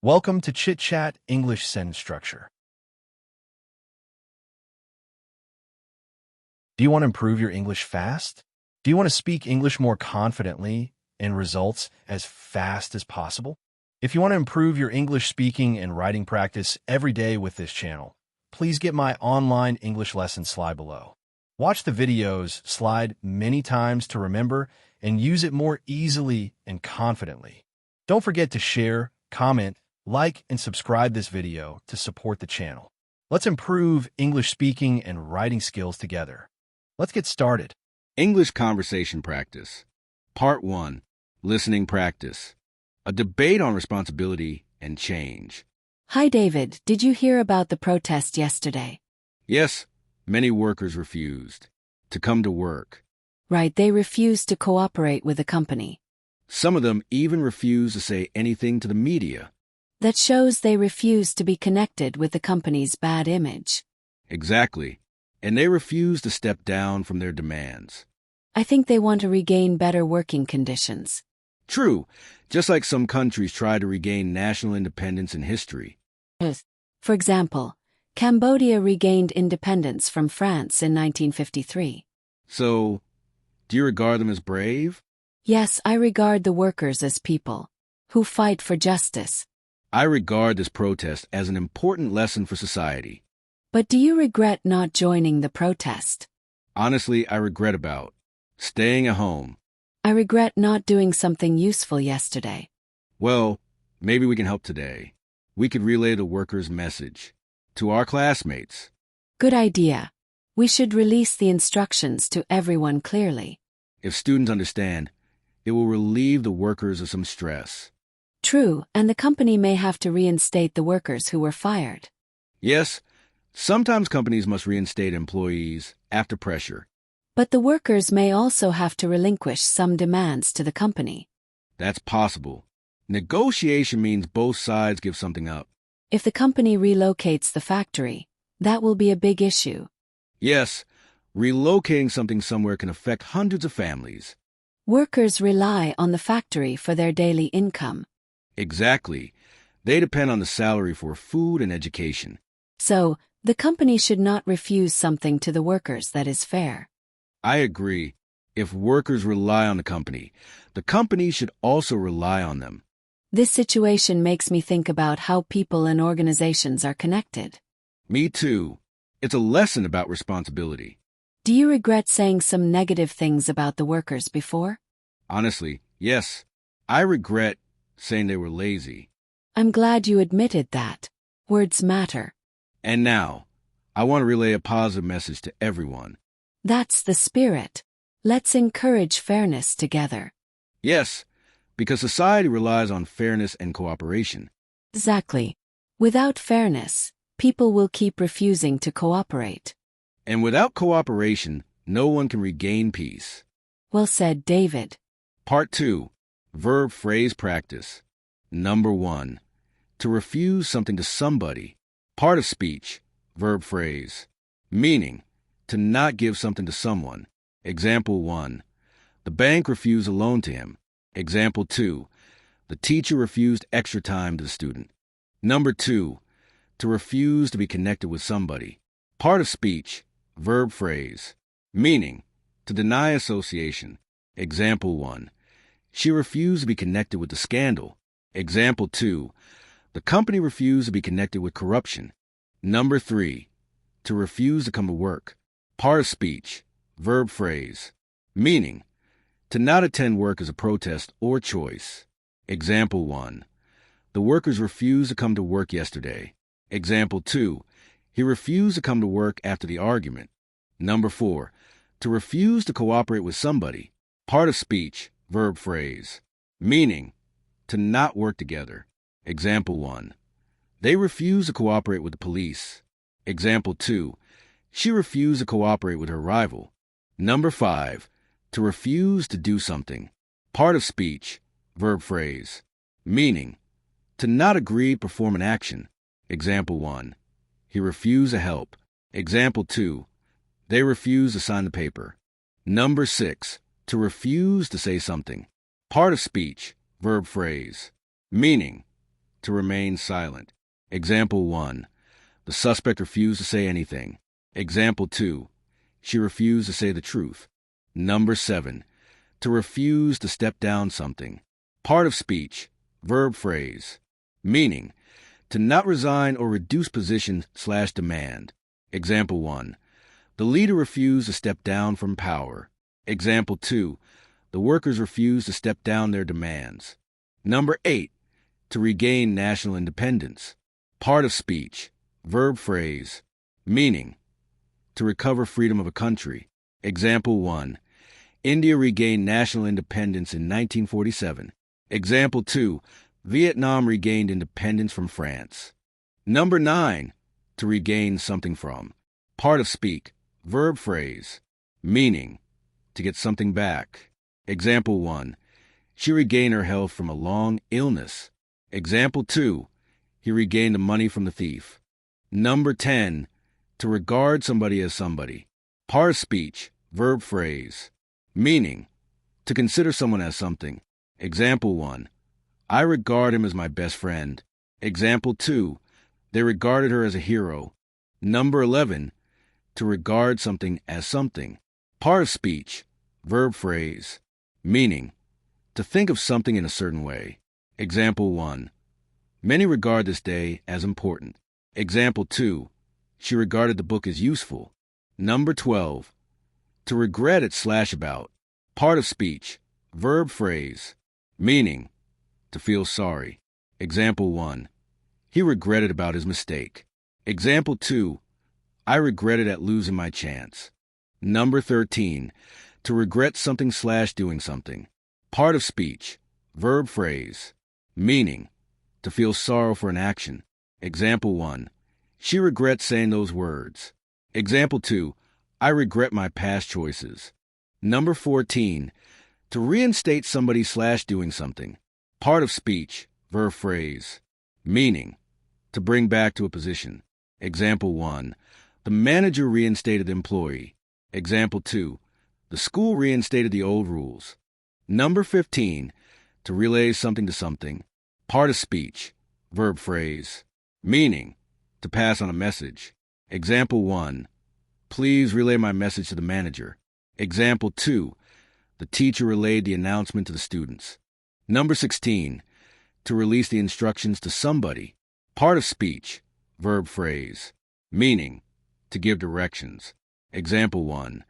Welcome to Chitchat English Sentence Structure. Do you want to improve your English fast? Do you want to speak English more confidently and results as fast as possible? If you want to improve your English speaking and writing practice every day with this channel, please get my online English lesson slide below. Watch the videos slide many times to remember and use it more easily and confidently. Don't forget to share, comment, like, and subscribe this video to support the channel. Let's improve English speaking and writing skills together. Let's get started. English Conversation Practice. Part 1. Listening Practice. A debate on responsibility and change. Hi, David. Did you hear about the protest yesterday? Yes, many workers refused to come to work. Right, they refused to cooperate with the company. Some of them even refused to say anything to the media. That shows they refused to be connected with the company's bad image. Exactly. And they refused to step down from their demands. I think they want to regain better working conditions. True, just like some countries try to regain national independence in history. For example, Cambodia regained independence from France in 1953. So, do you regard them as brave? Yes, I regard the workers as people who fight for justice. I regard this protest as an important lesson for society. But do you regret not joining the protest? Honestly, I regret about staying at home. I regret not doing something useful yesterday. Well, maybe we can help today. We could relay the workers' message to our classmates. Good idea. We should release the instructions to everyone clearly. If students understand, it will relieve the workers of some stress. True, and the company may have to reinstate the workers who were fired. Yes, sometimes companies must reinstate employees after pressure. But the workers may also have to relinquish some demands to the company. That's possible. Negotiation means both sides give something up. If the company relocates the factory, that will be a big issue. Yes, relocating something somewhere can affect hundreds of families. Workers rely on the factory for their daily income. Exactly. They depend on the salary for food and education. So, the company should not refuse something to the workers that is fair. I agree. If workers rely on the company should also rely on them. This situation makes me think about how people and organizations are connected. Me too. It's a lesson about responsibility. Do you regret saying some negative things about the workers before? Honestly, yes. I regret saying they were lazy. I'm glad you admitted that. Words matter. And now, I want to relay a positive message to everyone. That's the spirit. Let's encourage fairness together. Yes, because society relies on fairness and cooperation. Exactly. Without fairness, people will keep refusing to cooperate. And without cooperation, no one can regain peace. Well said, David. Part 2. Verb phrase practice. Number 1. To refuse something to somebody. Part of speech. Verb phrase. Meaning, to not give something to someone. Example 1. The bank refused a loan to him. Example 2. The teacher refused extra time to the student. Number 2. To refuse to be connected with somebody. Part of speech. Verb phrase. Meaning, to deny association. Example 1. She refused to be connected with the scandal. Example 2. The company refused to be connected with corruption. Number 3. To refuse to come to work. Part of speech. Verb phrase. Meaning, to not attend work as a protest or choice. Example 1. The workers refused to come to work yesterday. Example 2. He refused to come to work after the argument. Number 4. To refuse to cooperate with somebody. Part of speech. Verb phrase. Meaning, to not work together. Example 1. They refused to cooperate with the police. Example 2. She refused to cooperate with her rival. Number 5. To refuse to do something. Part of speech. Verb phrase. Meaning, to not agree to perform an action. Example 1. He refused to help. Example 2. They refused to sign the paper. Number 6. To refuse to say something. Part of speech. Verb phrase. Meaning, to remain silent. Example 1. The suspect refused to say anything. Example 2. She refused to say the truth. Number 7. To refuse to step down something. Part of speech, verb phrase. Meaning, to not resign or reduce position/demand. Example 1. The leader refused to step down from power. Example 2. The workers refused to step down their demands. Number 8. To regain national independence. Part of speech, verb phrase. Meaning, to recover freedom of a country. Example 1. India regained national independence in 1947. Example 2. Vietnam regained independence from France. Number 9. To regain something from. Part of speak, verb phrase. Meaning, to get something back. Example 1. She regained her health from a long illness. Example 2. He regained the money from the thief. Number 10. To regard somebody as somebody. Part of speech, verb phrase. Meaning, to consider someone as something. Example 1. I regard him as my best friend. Example 2. They regarded her as a hero. Number 11. To regard something as something. Part of speech, verb phrase. Meaning, to think of something in a certain way. Example 1. Many regard this day as important. Example 2. She regarded the book as useful. Number 12. To regret it/about. Part of speech, verb phrase. Meaning, to feel sorry. Example 1. He regretted about his mistake. Example 2. I regretted at losing my chance. Number 13. To regret something/doing something. Part of speech, verb phrase. Meaning, to feel sorrow for an action. Example 1. She regrets saying those words. Example 2. I regret my past choices. Number 14. To reinstate somebody/doing something. Part of speech, verb phrase. Meaning, to bring back to a position. Example 1. The manager reinstated the employee. Example 2. The school reinstated the old rules. Number 15. To relay something to something. Part of speech, verb phrase. Meaning, to pass on a message. Example 1. Please relay my message to the manager. Example 2. The teacher relayed the announcement to the students. Number 16. To release the instructions to somebody. Part of speech, verb phrase. Meaning, to give directions. Example 1.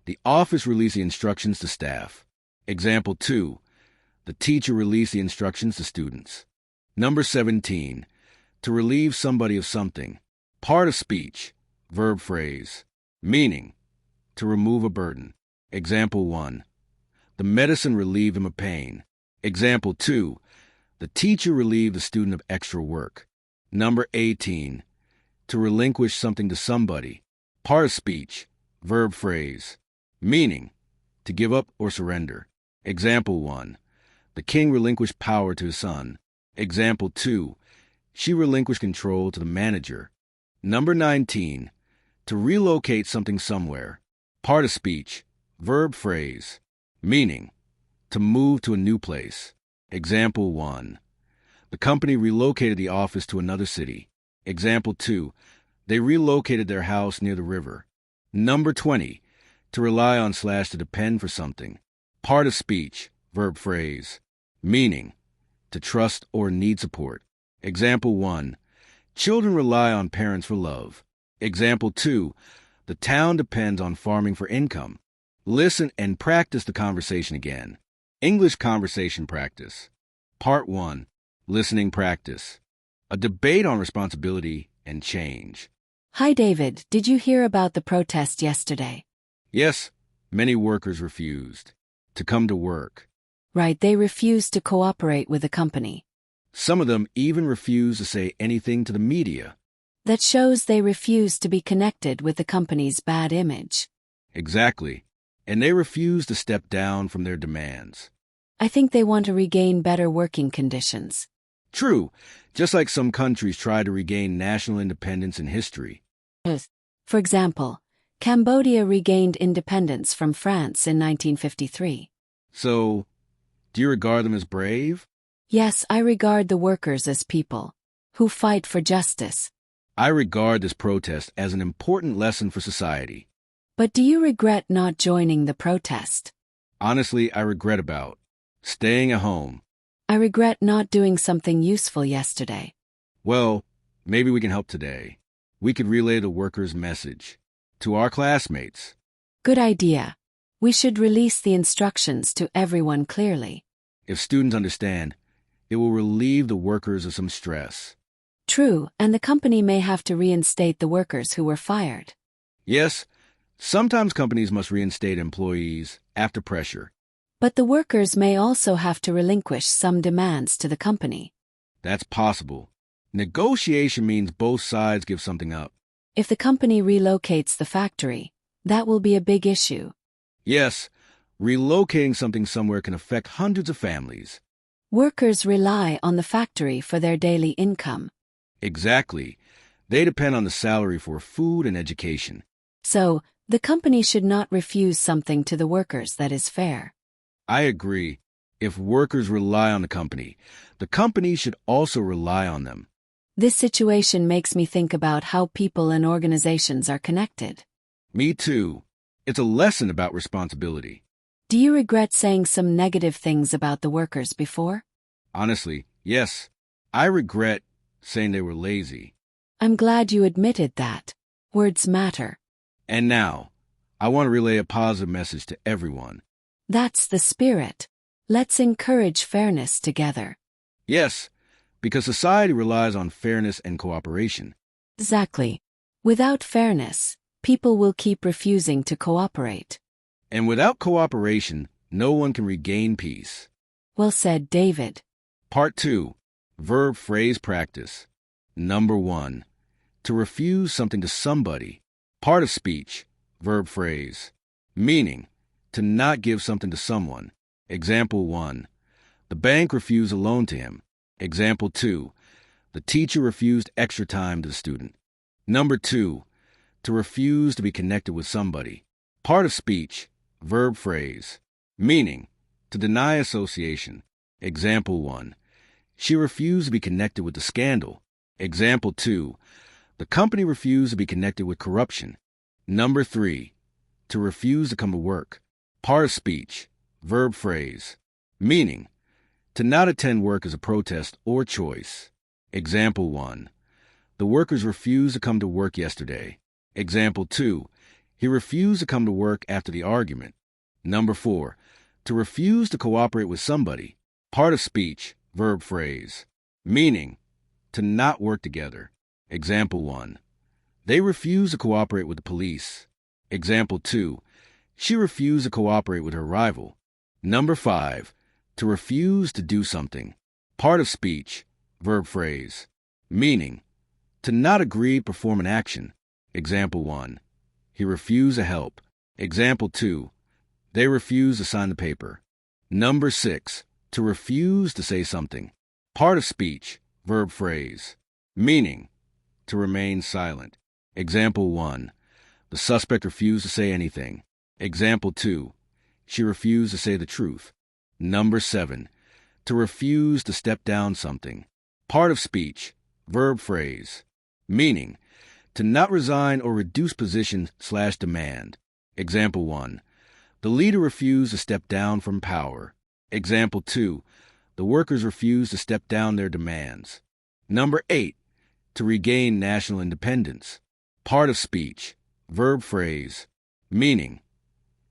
The office released the instructions to staff. Example 2. The teacher released the instructions to students. Number 17. To relieve somebody of something. Part of speech, verb phrase. Meaning, to remove a burden. Example 1. The medicine relieved him of pain. Example 2. The teacher relieved the student of extra work. Number 18. To relinquish something to somebody. Part of speech, verb phrase. Meaning, to give up or surrender. Example 1. The king relinquished power to his son. Example 2. She relinquished control to the manager. Number 19. To relocate something somewhere. Part of speech, verb phrase. Meaning, to move to a new place. Example 1. The company relocated the office to another city. Example 2. They relocated their house near the river. Number 20. To rely on/to depend for something. Part of speech, verb phrase. Meaning, to trust or need support. Example 1. Children rely on parents for love. Example 2. The town depends on farming for income. Listen and practice the conversation again. English conversation practice. Part 1. Listening practice. A debate on responsibility and change. Hi, David. Did you hear about the protest yesterday? Yes, many workers refused to come to work. Right, they refused to cooperate with the company. Some of them even refused to say anything to the media. That shows they refused to be connected with the company's bad image. Exactly. And they refused to step down from their demands. I think they want to regain better working conditions. True, just like some countries try to regain national independence in history. For example, Cambodia regained independence from France in 1953. So, do you regard them as brave? Yes, I regard the workers as people who fight for justice. I regard this protest as an important lesson for society. But do you regret not joining the protest? Honestly, I regret about staying at home. I regret not doing something useful yesterday. Well, maybe we can help today. We could relay the workers' message to our classmates. Good idea. We should release the instructions to everyone clearly. If students understand, it will relieve the workers of some stress. True, and the company may have to reinstate the workers who were fired. Yes, sometimes companies must reinstate employees after pressure. But the workers may also have to relinquish some demands to the company. That's possible. Negotiation means both sides give something up. If the company relocates the factory, that will be a big issue. Yes, relocating something somewhere can affect hundreds of families. Workers rely on the factory for their daily income. Exactly. They depend on the salary for food and education. So, the company should not refuse something to the workers that is fair. I agree. If workers rely on the company should also rely on them. This situation makes me think about how people and organizations are connected. Me too. It's a lesson about responsibility. Do you regret saying some negative things about the workers before? Honestly, yes. I regret saying they were lazy. I'm glad you admitted that. Words matter. And now, I want to relay a positive message to everyone. That's the spirit. Let's encourage fairness together. Yes, because society relies on fairness and cooperation. Exactly. Without fairness, people will keep refusing to cooperate. And without cooperation, no one can regain peace. Well said, David. Part 2. Verb phrase practice. Number 1. To refuse something to somebody. Part of speech. Verb phrase. Meaning, to not give something to someone. Example 1. The bank refused a loan to him. Example 2. The teacher refused extra time to the student. Number 2. To refuse to be connected with somebody. Part of speech. Verb phrase. Meaning, to deny association. Example 1. She refused to be connected with the scandal. Example 2. The company refused to be connected with corruption. Number 3. To refuse to come to work. Part of speech. Verb phrase. Meaning, to not attend work as a protest or choice. Example 1. The workers refused to come to work yesterday. Example 2. He refused to come to work after the argument. Number 4. To refuse to cooperate with somebody. Part of speech. Verb phrase. Meaning, to not work together. Example 1. They refused to cooperate with the police. Example 2. She refused to cooperate with her rival. Number 5. To refuse to do something. Part of speech. Verb phrase. Meaning, to not agree to perform an action. Example 1. He refused to help. Example 2. They refused to sign the paper. Number 6. To refuse to say something. Part of speech. Verb phrase. Meaning, to remain silent. Example 1. The suspect refused to say anything. Example 2. She refused to say the truth. Number 7. To refuse to step down something. Part of speech. Verb phrase. Meaning, to not resign or reduce position/demand. Example 1. The leader refused to step down from power. Example 2. The workers refused to step down their demands. Number 8. To regain national independence. Part of speech. Verb phrase. Meaning,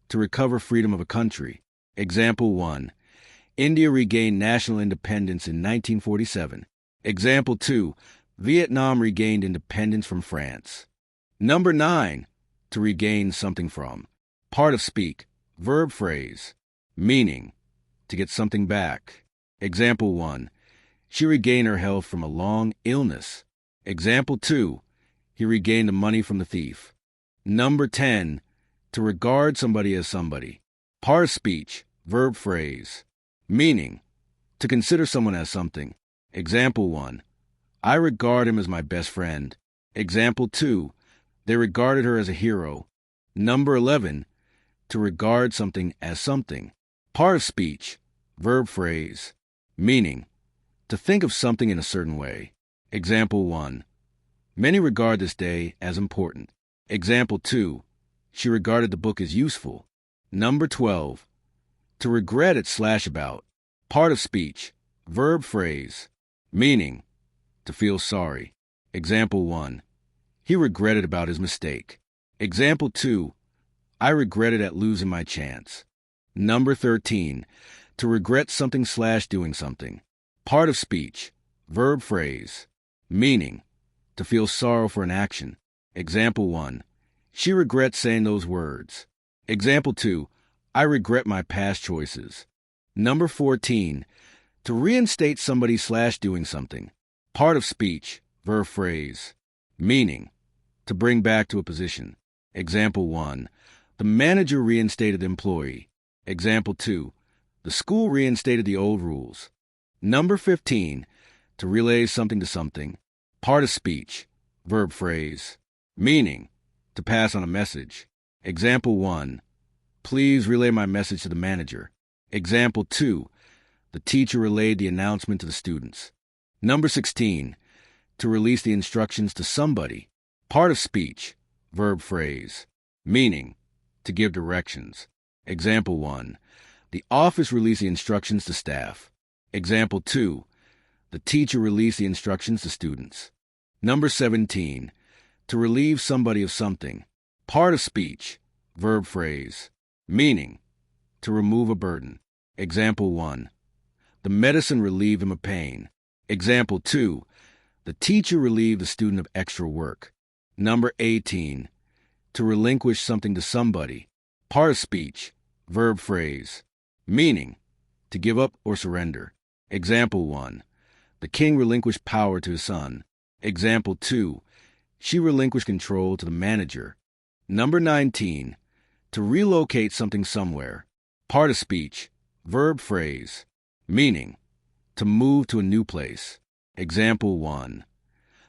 to recover freedom of a country. Example 1. India regained national independence in 1947. Example 2. Vietnam regained independence from France. Number 9. To regain something from. Part of speak. Verb phrase. Meaning, to get something back. Example 1. She regained her health from a long illness. Example 2. He regained the money from the thief. Number 10. To regard somebody as somebody. Part of speech. Verb phrase. Meaning, to consider someone as something. Example 1. I regard him as my best friend. Example 2. They regarded her as a hero. Number 11. To regard something as something. Part of speech. Verb phrase. Meaning, to think of something in a certain way. Example 1. Many regard this day as important. Example 2. She regarded the book as useful. Number 12. To regret it/about. Part of speech. Verb phrase. Meaning, to feel sorry. Example 1. He regretted about his mistake. Example 2. I regretted at losing my chance. Number 13. To regret something/doing something. Part of speech. Verb phrase. Meaning, to feel sorrow for an action. Example 1. She regrets saying those words. Example 2. I regret my past choices. Number 14. To reinstate somebody/doing something. Part of speech. Verb phrase. Meaning, to bring back to a position. Example 1. The manager reinstated the employee. Example 2. The school reinstated the old rules. Number 15. To relay something to something. Part of speech. Verb phrase. Meaning, to pass on a message. Example 1. Please relay my message to the manager. Example 2. The teacher relayed the announcement to the students. Number 16. To release the instructions to somebody. Part of speech. Verb phrase. Meaning, to give directions. Example 1. The office released the instructions to staff. Example 2. The teacher released the instructions to students. Number 17. To relieve somebody of something. Part of speech. Verb phrase. Meaning, to remove a burden. Example 1. The medicine relieved him of pain. Example 2. The teacher relieved the student of extra work. Number 18. To relinquish something to somebody. Part of speech. Verb phrase. Meaning, to give up or surrender. Example 1. The king relinquished power to his son. Example 2. She relinquished control to the manager. Number 19. To relocate something somewhere. Part of speech. Verb phrase. Meaning, to move to a new place. Example 1.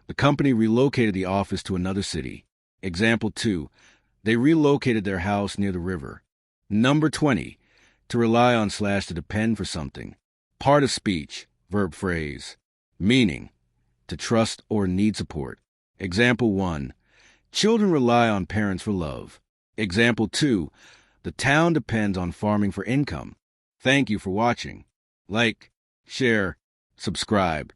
The company relocated the office to another city. Example 2. They relocated their house near the river. Number 20. To rely on/to depend for something. Part of speech. Verb phrase. Meaning, to trust or need support. Example 1. Children rely on parents for love. Example 2. The town depends on farming for income. Thank you for watching. Like, share, subscribe.